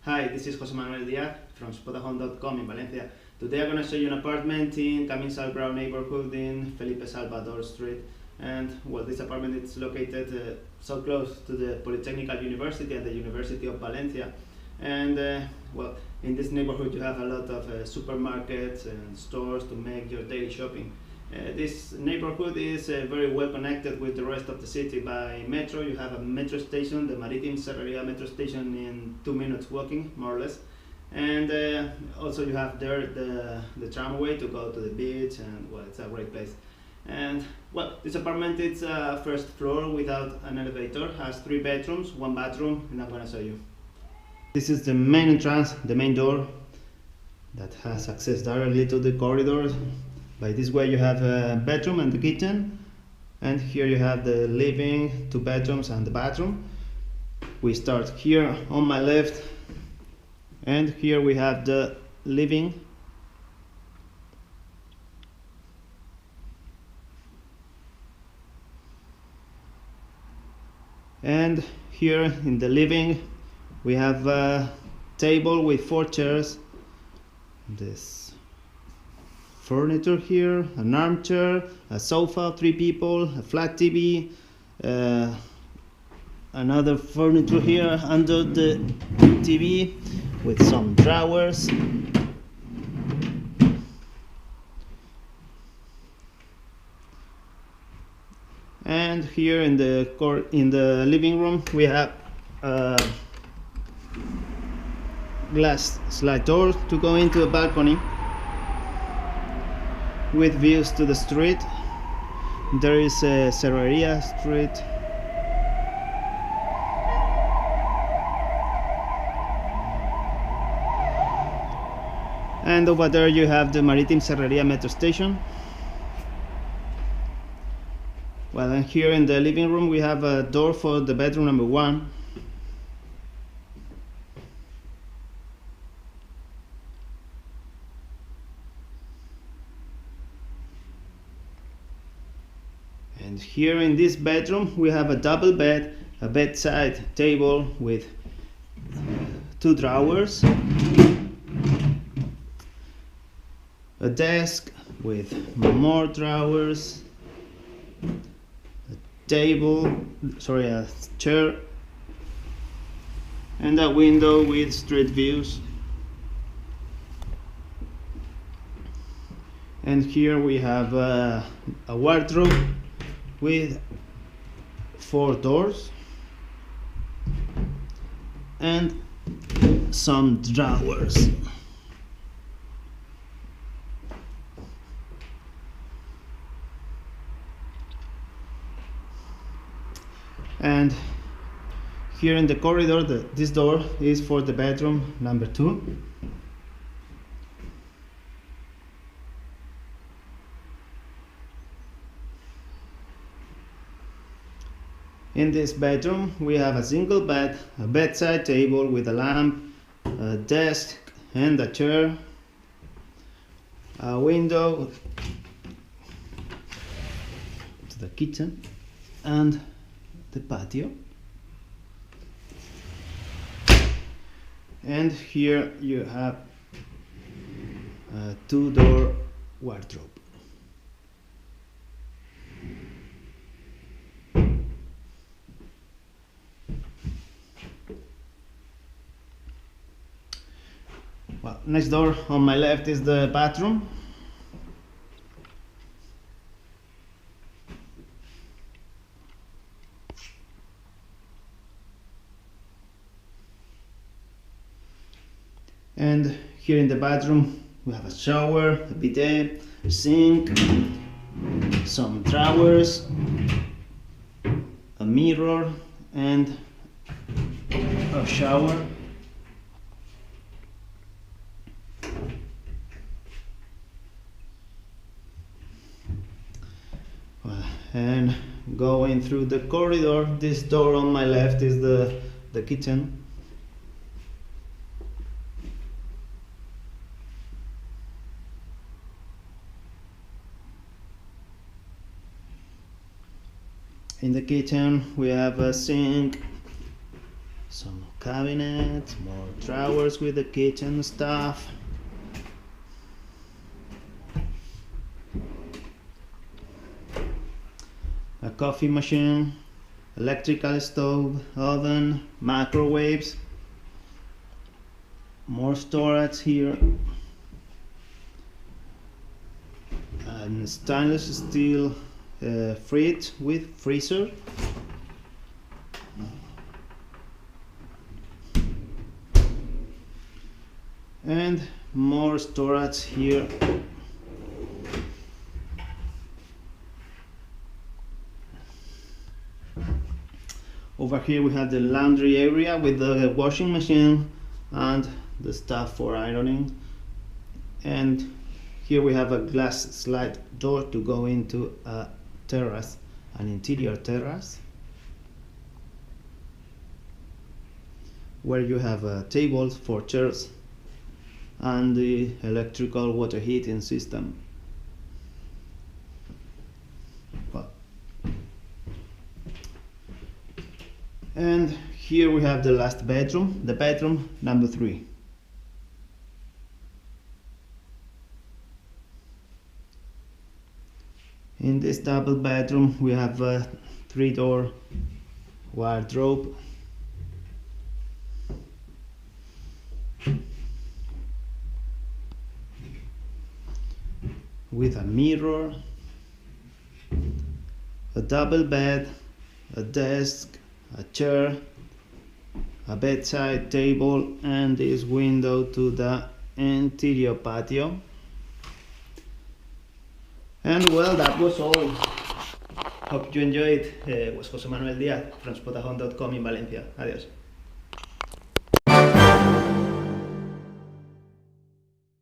Hi, this is Jose Manuel Diaz from Spotahome.com in Valencia. Today I'm going to show you an apartment in Camins al Grau neighborhood in Felipe Salvador Street. And well, this apartment is located so close to the Polytechnical University and the University of Valencia. And well, in this neighborhood you have a lot of supermarkets and stores to make your daily shopping. This neighborhood is very well connected with the rest of the city by metro. You have a metro station, the Maritime Serreria metro station, in 2 minutes walking, more or less. And also you have there the tramway to go to the beach, and well, it's a great place. And well, this apartment is first floor without an elevator, has 3 bedrooms, 1 bathroom, and I'm gonna show you. This is the main entrance, the main door that has access directly to the corridors. By this way you have a bedroom and the kitchen, and here you have the living, 2 bedrooms and the bathroom. We start here on my left, and here we have the living. And here in the living we have a table with 4 chairs, this furniture here, an armchair, a sofa, 3 people, a flat TV, another furniture here under the TV with some drawers. And here in the living room we have glass slide doors to go into a balcony with views to the street. There is a Serreria Street. And over there you have the Maritime Serreria metro station. Well, and here in the living room we have a door for the bedroom number 1. And here in this bedroom we have a double bed, a bedside table with 2 drawers, a desk with more drawers, a chair, and a window with street views. And here we have a wardrobe with 4 doors and some drawers. And here in the corridor, this door is for the bedroom number 2. In this bedroom we have a single bed, a bedside table with a lamp, a desk and a chair, a window to the kitchen and the patio. And here you have a 2-door wardrobe. Well, next door on my left is the bathroom. And here in the bathroom we have a shower, a bidet, a sink, some drawers, a mirror and a shower. And going through the corridor, this door on my left is the kitchen. In the kitchen we have a sink, Some cabinets, more drawers with the kitchen stuff. A coffee machine, electrical stove, oven, microwaves. More storage here. And stainless steel fridge with freezer. And more storage here. Over here we have the laundry area with the washing machine and the stuff for ironing. And here we have a glass slide door to go into a terrace, an interior terrace, where you have tables for chairs and the electrical water heating system. And here we have the last bedroom, the bedroom number 3. In this double bedroom we have a 3-door wardrobe with a mirror, a double bed, a desk, a chair, a bedside table, and this window to the interior patio. And well, that was all. Hope you enjoyed. Was José Manuel Díaz from Spotahome.com in Valencia. Adiós.